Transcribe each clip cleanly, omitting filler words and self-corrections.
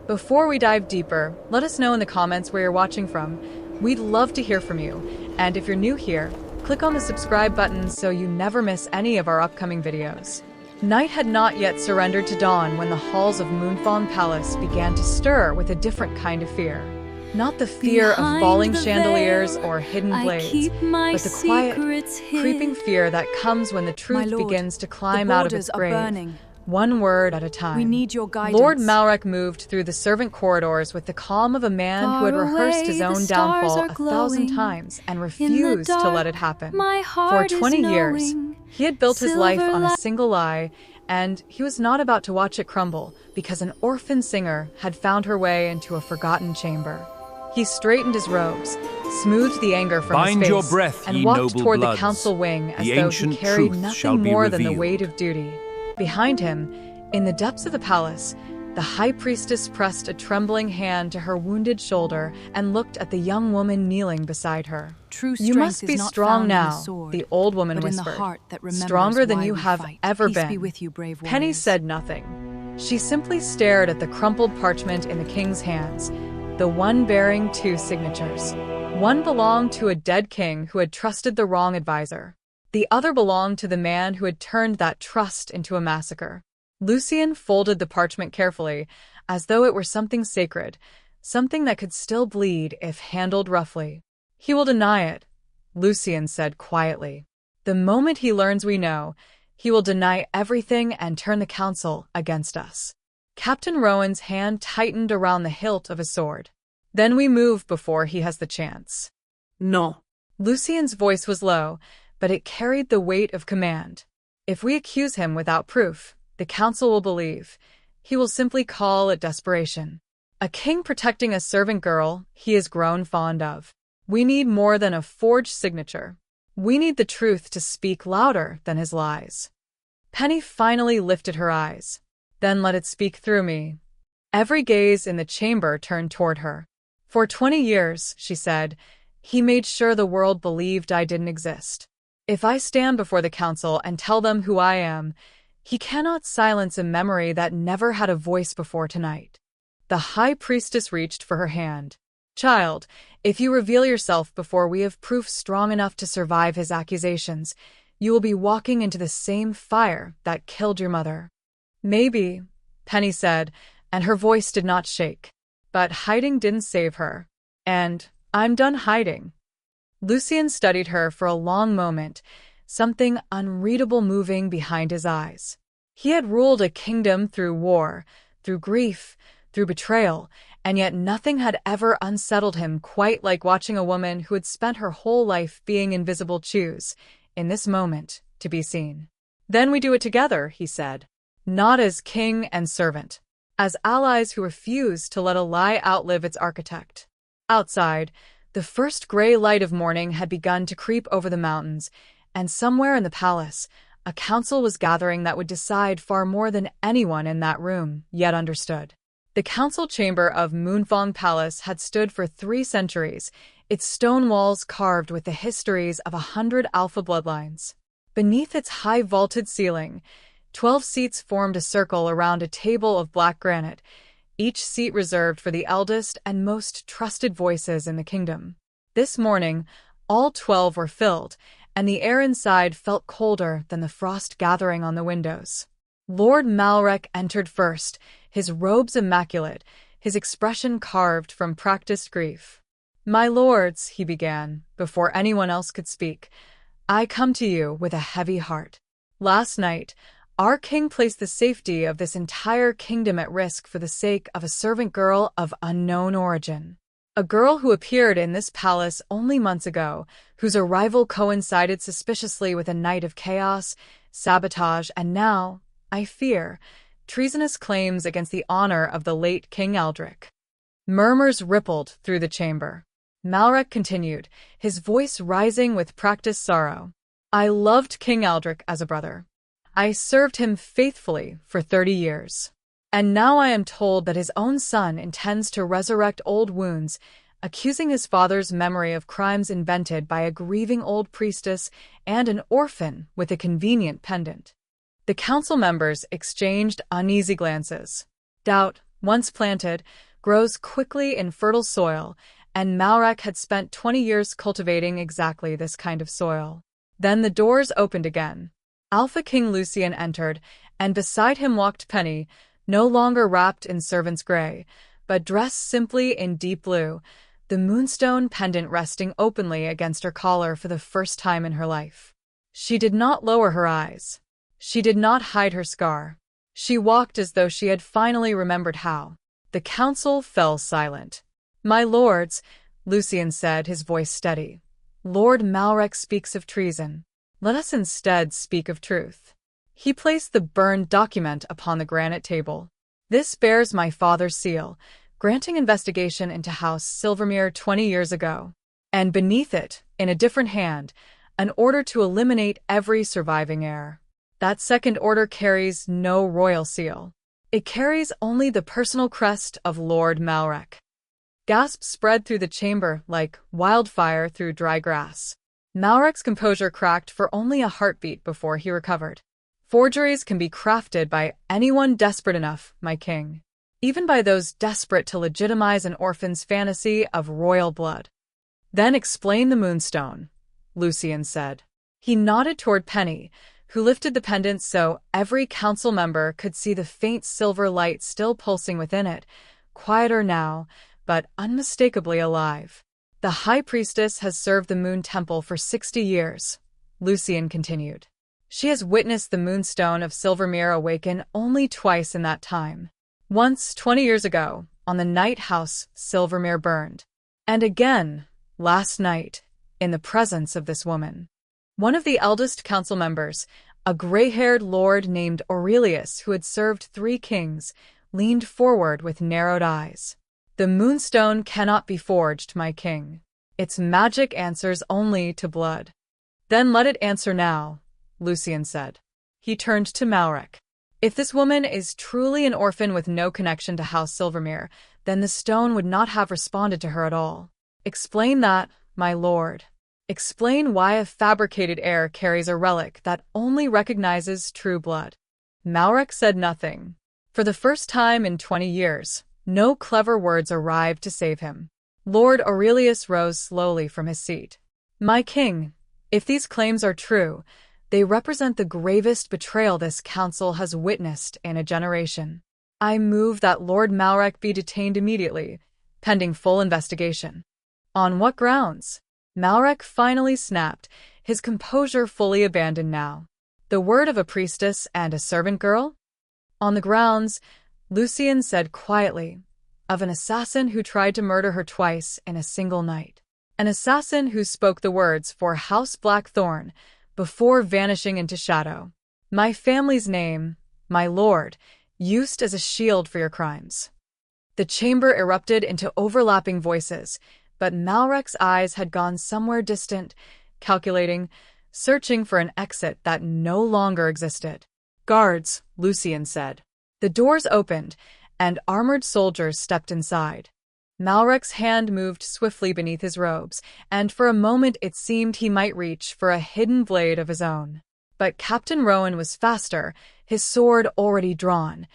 Before we dive deeper, let us know in the comments where you're watching from. We'd love to hear from you. And if you're new here, click on the subscribe button so you never miss any of our upcoming videos. Night had not yet surrendered to dawn when the halls of Moonfong Palace began to stir with a different kind of fear. Not the fear of falling chandeliers or hidden blades, but the quiet, creeping fear that comes when the truth begins to climb out of its grave, one word at a time. We need your guidance. Lord Malrek moved through the servant corridors with the calm of a man who had rehearsed his own downfall 1,000 times and refused to let it happen. For 20 years, he had built his life on a single lie, and he was not about to watch it crumble because an orphan singer had found her way into a forgotten chamber. He straightened his robes, smoothed the anger from his face, and walked toward the council wing as though he carried nothing more than the weight of duty. Behind him, in the depths of the palace, the high priestess pressed a trembling hand to her wounded shoulder and looked at the young woman kneeling beside her. You must be strong now, the old woman whispered. Stronger than you have ever been. Penny said nothing. She simply stared at the crumpled parchment in the king's hands, the one bearing two signatures. One belonged to a dead king who had trusted the wrong advisor. The other belonged to the man who had turned that trust into a massacre. Lucien folded the parchment carefully, as though it were something sacred, something that could still bleed if handled roughly. He will deny it, Lucien said quietly. The moment he learns we know, he will deny everything and turn the council against us. Captain Rowan's hand tightened around the hilt of his sword. Then we move before he has the chance. No. Lucien's voice was low, but it carried the weight of command. If we accuse him without proof, the council will believe. He will simply call it desperation. A king protecting a servant girl he has grown fond of. We need more than a forged signature. We need the truth to speak louder than his lies. Penny finally lifted her eyes. Then let it speak through me. Every gaze in the chamber turned toward her. For 20 years, she said, he made sure the world believed I didn't exist. If I stand before the council and tell them who I am, he cannot silence a memory that never had a voice before tonight. The high priestess reached for her hand. Child, if you reveal yourself before we have proof strong enough to survive his accusations, you will be walking into the same fire that killed your mother. Maybe, Penny said, and her voice did not shake. But hiding didn't save her. And I'm done hiding. Lucien studied her for a long moment, something unreadable moving behind his eyes. He had ruled a kingdom through war, through grief, through betrayal, and yet nothing had ever unsettled him quite like watching a woman who had spent her whole life being invisible choose, in this moment, to be seen. Then we do it together, he said. Not as king and servant, as allies who refuse to let a lie outlive its architect. Outside, the first gray light of morning had begun to creep over the mountains, and somewhere in the palace, a council was gathering that would decide far more than anyone in that room yet understood. The council chamber of Moonfong Palace had stood for 3 centuries, its stone walls carved with the histories of 100 Alpha bloodlines. Beneath its high vaulted ceiling, 12 seats formed a circle around a table of black granite, each seat reserved for the eldest and most trusted voices in the kingdom. This morning, all 12 were filled, and the air inside felt colder than the frost gathering on the windows. Lord Malrek entered first, his robes immaculate, his expression carved from practiced grief. My lords, he began, before anyone else could speak, I come to you with a heavy heart. Last night, our king placed the safety of this entire kingdom at risk for the sake of a servant girl of unknown origin. A girl who appeared in this palace only months ago, whose arrival coincided suspiciously with a night of chaos, sabotage, and now, I fear, treasonous claims against the honor of the late King Eldrick. Murmurs rippled through the chamber. Malrek continued, his voice rising with practiced sorrow. I loved King Eldrick as a brother. I served him faithfully for 30 years. And now I am told that his own son intends to resurrect old wounds, accusing his father's memory of crimes invented by a grieving old priestess and an orphan with a convenient pendant. The council members exchanged uneasy glances. Doubt, once planted, grows quickly in fertile soil, and Malrek had spent 20 years cultivating exactly this kind of soil. Then the doors opened again. Alpha King Lucien entered, and beside him walked Penny, no longer wrapped in servant's gray, but dressed simply in deep blue, the moonstone pendant resting openly against her collar for the first time in her life. She did not lower her eyes. She did not hide her scar. She walked as though she had finally remembered how. The council fell silent. "My lords," Lucien said, his voice steady, "Lord Malrek speaks of treason. Let us instead speak of truth." He placed the burned document upon the granite table. "This bears my father's seal, granting investigation into House Silvermere 20 years ago. And beneath it, in a different hand, an order to eliminate every surviving heir. That second order carries no royal seal. It carries only the personal crest of Lord Malrek." Gasps spread through the chamber like wildfire through dry grass. Malrek's composure cracked for only a heartbeat before he recovered. "Forgeries can be crafted by anyone desperate enough, my king. Even by those desperate to legitimize an orphan's fantasy of royal blood." "Then explain the moonstone," Lucien said. He nodded toward Penny, who lifted the pendant so every council member could see the faint silver light still pulsing within it, quieter now, but unmistakably alive. "The High Priestess has served the Moon Temple for 60 years, Lucien continued. "She has witnessed the Moonstone of Silvermere awaken only twice in that time. Once 20 years ago, on the night House Silvermere burned. And again, last night, in the presence of this woman." One of the eldest council members, a gray-haired lord named Aurelius who had served 3 kings, leaned forward with narrowed eyes. "The moonstone cannot be forged, my king. Its magic answers only to blood." "Then let it answer now," Lucien said. He turned to Malrek. "If this woman is truly an orphan with no connection to House Silvermere, then the stone would not have responded to her at all. Explain that, my lord. Explain why a fabricated heir carries a relic that only recognizes true blood." Malrek said nothing. For the first time in 20 years, no clever words arrived to save him. Lord Aurelius rose slowly from his seat. "My king, if these claims are true, they represent the gravest betrayal this council has witnessed in a generation. I move that Lord Malrek be detained immediately, pending full investigation." "On what grounds?" Malrek finally snapped, his composure fully abandoned now. "The word of a priestess and a servant girl?" "On the grounds," Lucien said quietly, "of an assassin who tried to murder her twice in a single night. An assassin who spoke the words for House Blackthorn before vanishing into shadow. My family's name, my lord, used as a shield for your crimes." The chamber erupted into overlapping voices, but Malrek's eyes had gone somewhere distant, calculating, searching for an exit that no longer existed. "Guards," Lucien said. The doors opened, and armored soldiers stepped inside. Malrek's hand moved swiftly beneath his robes, and for a moment it seemed he might reach for a hidden blade of his own. But Captain Rowan was faster, his sword already drawn,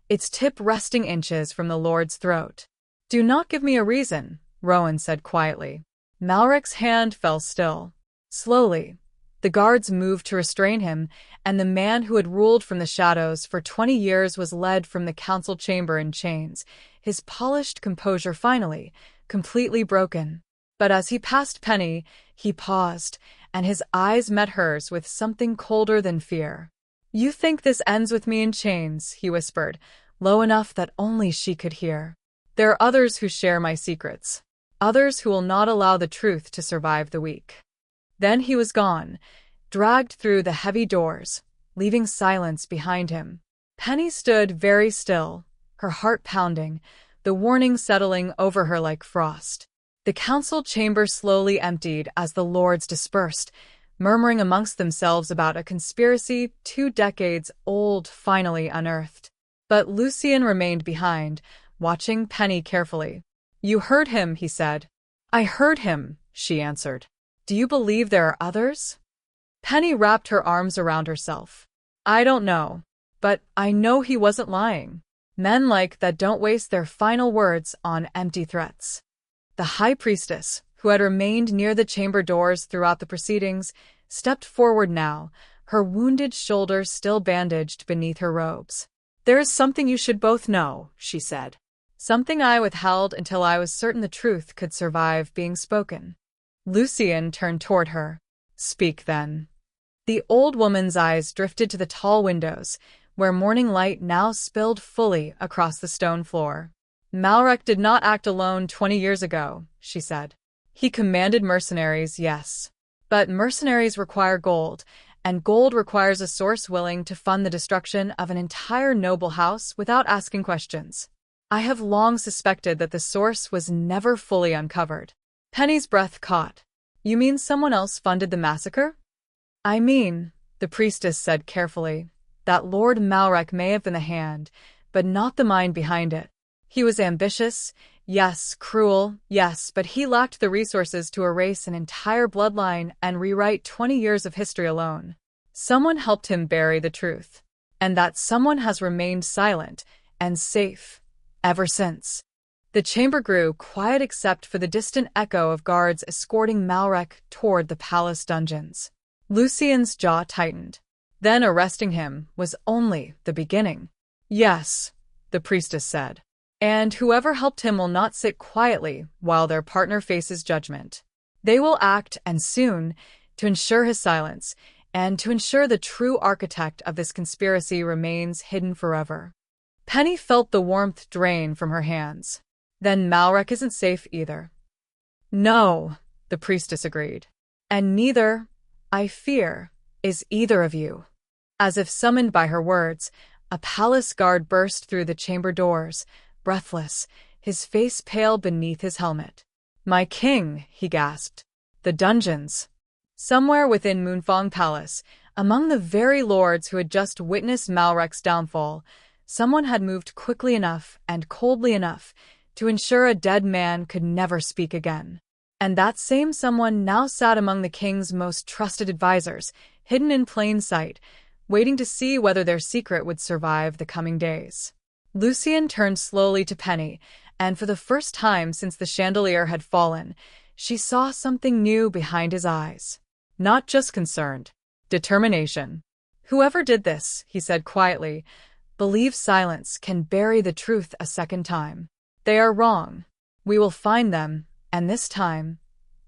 its tip resting inches from the lord's throat. "Do not give me a reason," Rowan said quietly. Malrek's hand fell still. Slowly, the guards moved to restrain him, and the man who had ruled from the shadows for 20 years was led from the council chamber in chains, his polished composure finally, completely broken. But as he passed Penny, he paused, and his eyes met hers with something colder than fear. "You think this ends with me in chains," he whispered, low enough that only she could hear. "There are others who share my secrets. Others who will not allow the truth to survive the weak." Then he was gone, dragged through the heavy doors, leaving silence behind him. Penny stood very still, her heart pounding, the warning settling over her like frost. The council chamber slowly emptied as the lords dispersed, murmuring amongst themselves about a conspiracy 2 decades old finally unearthed. But Lucien remained behind, watching Penny carefully. "You heard him," he said. "I heard him," she answered. "Do you believe there are others?" Penny wrapped her arms around herself. "I don't know. But I know he wasn't lying. Men like that don't waste their final words on empty threats. The high priestess, who had remained near the chamber doors throughout the proceedings, stepped forward now, her wounded shoulder still bandaged beneath her robes. "There is something you should both know," she said. "Something I withheld until I was certain the truth could survive being spoken." Lucien turned toward her. "Speak, then." The old woman's eyes drifted to the tall windows, where morning light now spilled fully across the stone floor. "Malrek did not act alone 20 years ago," she said. "He commanded mercenaries, yes. But mercenaries require gold, and gold requires a source willing to fund the destruction of an entire noble house without asking questions. I have long suspected that the source was never fully uncovered." Penny's breath caught. "You mean someone else funded the massacre?" "I mean," the priestess said carefully, "that Lord Malrek may have been the hand, but not the mind behind it. He was ambitious, yes, cruel, yes, but he lacked the resources to erase an entire bloodline and rewrite 20 years of history alone. Someone helped him bury the truth. And that someone has remained silent and safe ever since." The chamber grew quiet except for the distant echo of guards escorting Malrek toward the palace dungeons. Lucien's jaw tightened. Then arresting him was only the beginning. "Yes," the priestess said. "And whoever helped him will not sit quietly while their partner faces judgment. They will act, and soon, to ensure his silence, and to ensure the true architect of this conspiracy remains hidden forever." Penny felt the warmth drain from her hands. "Then Malrek isn't safe either." "No," the priestess agreed. "And neither, I fear, is either of you." As if summoned by her words, a palace guard burst through the chamber doors, breathless, his face pale beneath his helmet. "My king," he gasped. "The dungeons." Somewhere within Moonfong Palace, among the very lords who had just witnessed Malrek's downfall, someone had moved quickly enough and coldly enough to ensure a dead man could never speak again. And that same someone now sat among the king's most trusted advisors, hidden in plain sight, waiting to see whether their secret would survive the coming days. Lucien turned slowly to Penny, and for the first time since the chandelier had fallen, she saw something new behind his eyes. Not just concerned, determination. "Whoever did this," he said quietly, "believes silence can bury the truth a second time. They are wrong. We will find them, and this time,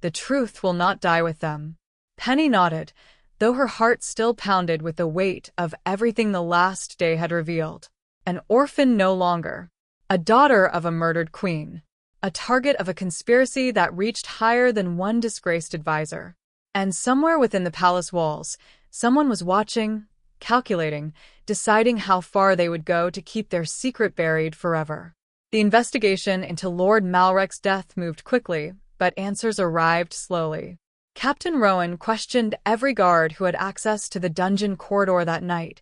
the truth will not die with them." Penny nodded, though her heart still pounded with the weight of everything the last day had revealed. An orphan no longer. A daughter of a murdered queen. A target of a conspiracy that reached higher than one disgraced advisor. And somewhere within the palace walls, someone was watching, calculating, deciding how far they would go to keep their secret buried forever. The investigation into Lord Malrek's death moved quickly, but answers arrived slowly. Captain Rowan questioned every guard who had access to the dungeon corridor that night,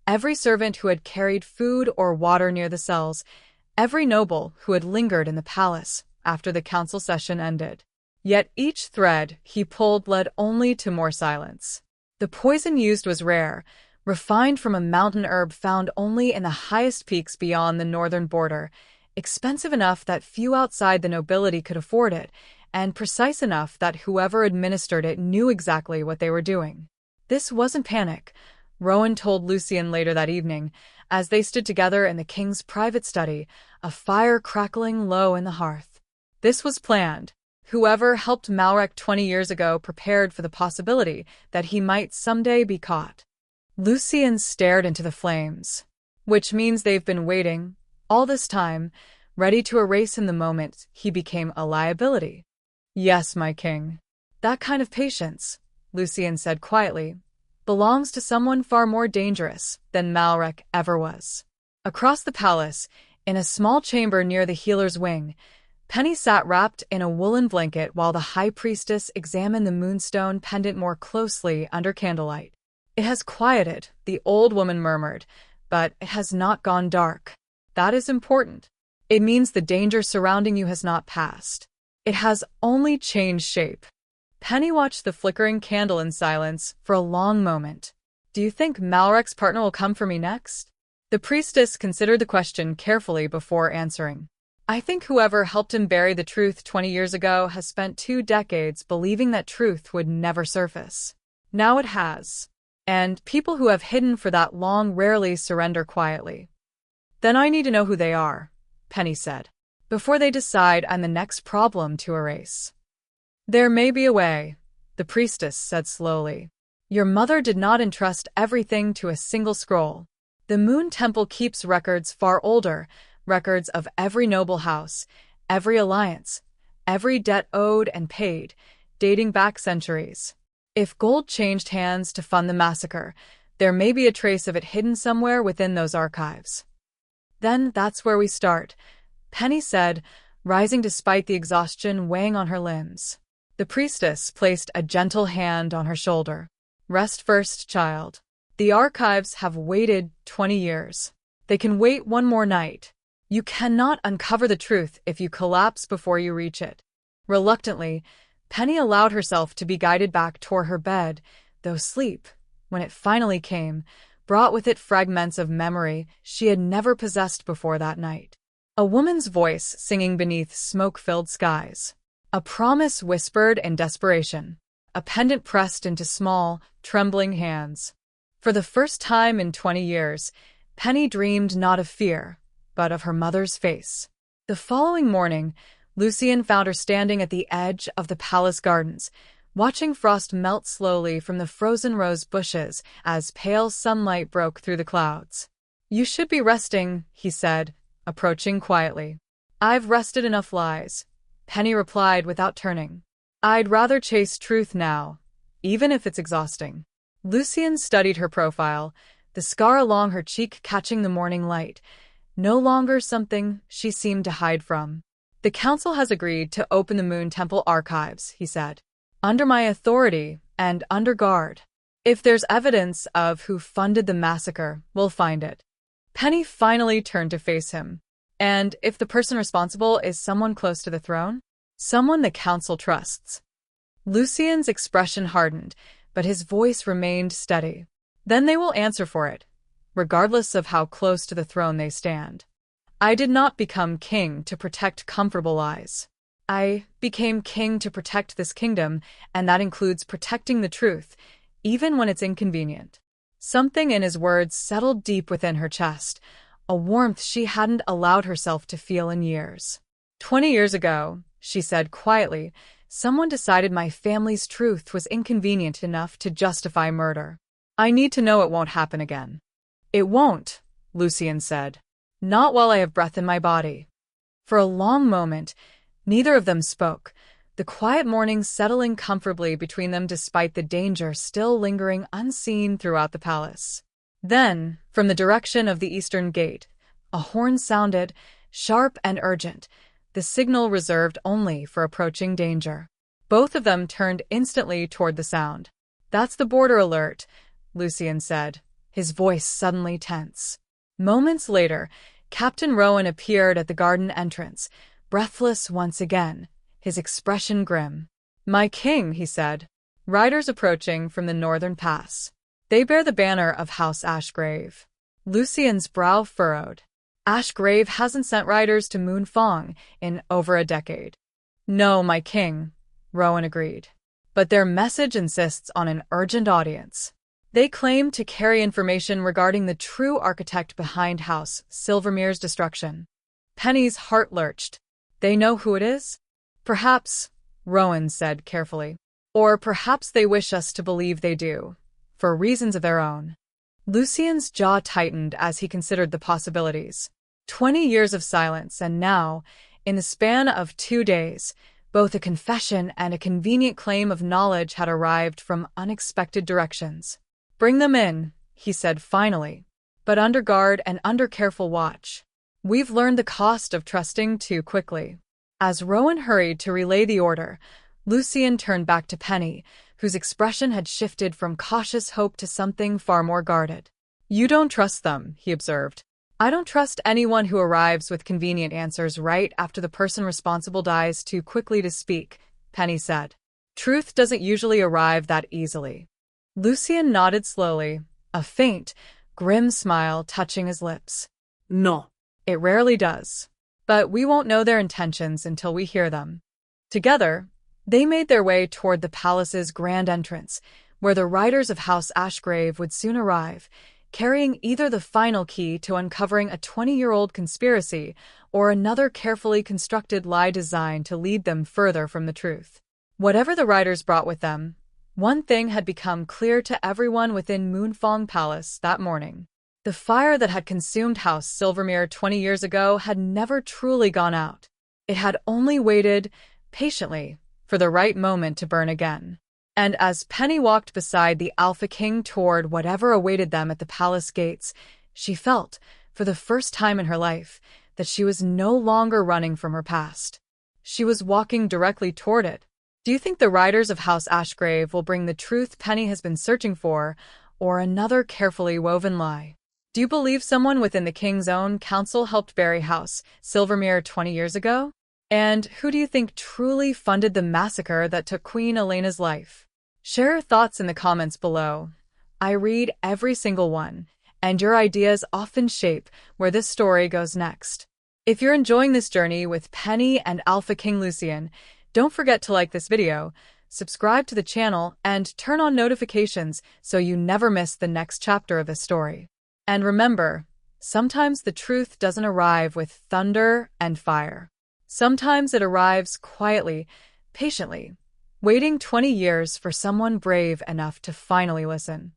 every servant who had carried food or water near the cells, every noble who had lingered in the palace after the council session ended. Yet each thread he pulled led only to more silence. The poison used was rare, refined from a mountain herb found only in the highest peaks beyond the northern border, expensive enough that few outside the nobility could afford it, and precise enough that whoever administered it knew exactly what they were doing. This wasn't panic, Rowan told Lucien later that evening, as they stood together in the king's private study, a fire crackling low in the hearth. This was planned. Whoever helped Malrek 20 years ago prepared for the possibility that he might someday be caught. Lucien stared into the flames. "Which means they've been waiting, all this time, ready to erase him the moment he became a liability." "Yes, my king. That kind of patience," Lucien said quietly, "belongs to someone far more dangerous than Malrek ever was." Across the palace, in a small chamber near the healer's wing, Penny sat wrapped in a woolen blanket while the high priestess examined the moonstone pendant more closely under candlelight. "It has quieted," the old woman murmured, "but it has not gone dark. That is important. It means the danger surrounding you has not passed. It has only changed shape." Penny watched the flickering candle in silence for a long moment. "Do you think Malrek's partner will come for me next?" The priestess considered the question carefully before answering. I think whoever helped him bury the truth 20 years ago has spent 2 decades believing that truth would never surface. Now it has. And people who have hidden for that long rarely surrender quietly. Then I need to know who they are, Penny said, before they decide I'm the next problem to erase. There may be a way, the priestess said slowly. Your mother did not entrust everything to a single scroll. The Moon Temple keeps records far older, records of every noble house, every alliance, every debt owed and paid, dating back centuries. If gold changed hands to fund the massacre, there may be a trace of it hidden somewhere within those archives. Then that's where we start, Penny said, rising despite the exhaustion weighing on her limbs. The priestess placed a gentle hand on her shoulder. Rest first, child. The archives have waited 20 years. They can wait one more night. You cannot uncover the truth if you collapse before you reach it. Reluctantly, Penny allowed herself to be guided back toward her bed, though sleep, when it finally came, brought with it fragments of memory she had never possessed before that night. A woman's voice singing beneath smoke-filled skies. A promise whispered in desperation. A pendant pressed into small, trembling hands. For the first time in 20 years, Penny dreamed not of fear, but of her mother's face. The following morning, Lucien found her standing at the edge of the palace gardens, watching frost melt slowly from the frozen rose bushes as pale sunlight broke through the clouds. You should be resting, he said, approaching quietly. I've rested enough lies, Penny replied without turning. I'd rather chase truth now, even if it's exhausting. Lucien studied her profile, the scar along her cheek catching the morning light, no longer something she seemed to hide from. The council has agreed to open the Moon Temple archives, he said. Under my authority and under guard. If there's evidence of who funded the massacre, we'll find it. Penny finally turned to face him. And if the person responsible is someone close to the throne? Someone the council trusts. Lucien's expression hardened, but his voice remained steady. Then they will answer for it, regardless of how close to the throne they stand. I did not become king to protect comfortable lies. I became king to protect this kingdom, and that includes protecting the truth, even when it's inconvenient. Something in his words settled deep within her chest, a warmth she hadn't allowed herself to feel in years. 20 years ago, she said quietly, someone decided my family's truth was inconvenient enough to justify murder. I need to know it won't happen again. It won't, Lucien said. Not while I have breath in my body. For a long moment, neither of them spoke, the quiet morning settling comfortably between them despite the danger still lingering unseen throughout the palace. Then, from the direction of the eastern gate, a horn sounded, sharp and urgent, the signal reserved only for approaching danger. Both of them turned instantly toward the sound. That's the border alert, Lucien said, his voice suddenly tense. Moments later, Captain Rowan appeared at the garden entrance, breathless once again, his expression grim. My king, he said. Riders approaching from the northern pass. They bear the banner of House Ashgrave. Lucien's brow furrowed. Ashgrave hasn't sent riders to Moonfong in over a decade. No, my king, Rowan agreed. But their message insists on an urgent audience. They claim to carry information regarding the true architect behind House Silvermere's destruction. Penny's heart lurched. They know who it is? Perhaps, Rowan said carefully. Or perhaps they wish us to believe they do, for reasons of their own. Lucien's jaw tightened as he considered the possibilities. 20 years of silence, and now, in the span of 2 days, both a confession and a convenient claim of knowledge had arrived from unexpected directions. Bring them in, he said finally, but under guard and under careful watch. We've learned the cost of trusting too quickly. As Rowan hurried to relay the order, Lucien turned back to Penny, whose expression had shifted from cautious hope to something far more guarded. You don't trust them, he observed. I don't trust anyone who arrives with convenient answers right after the person responsible dies too quickly to speak, Penny said. Truth doesn't usually arrive that easily. Lucien nodded slowly, a faint, grim smile touching his lips. No. It rarely does. But we won't know their intentions until we hear them. Together, they made their way toward the palace's grand entrance, where the riders of House Ashgrave would soon arrive, carrying either the final key to uncovering a 20-year-old conspiracy or another carefully constructed lie designed to lead them further from the truth. Whatever the riders brought with them, one thing had become clear to everyone within Moonfong Palace that morning. The fire that had consumed House Silvermere 20 years ago had never truly gone out. It had only waited, patiently, for the right moment to burn again. And as Penny walked beside the Alpha King toward whatever awaited them at the palace gates, she felt, for the first time in her life, that she was no longer running from her past. She was walking directly toward it. Do you think the riders of House Ashgrave will bring the truth Penny has been searching for, or another carefully woven lie? Do you believe someone within the King's own council helped bury House Silvermere 20 years ago? And who do you think truly funded the massacre that took Queen Elena's life? Share your thoughts in the comments below. I read every single one, and your ideas often shape where this story goes next. If you're enjoying this journey with Penny and Alpha King Lucien, don't forget to like this video, subscribe to the channel, and turn on notifications so you never miss the next chapter of this story. And remember, sometimes the truth doesn't arrive with thunder and fire. Sometimes it arrives quietly, patiently, waiting 20 years for someone brave enough to finally listen.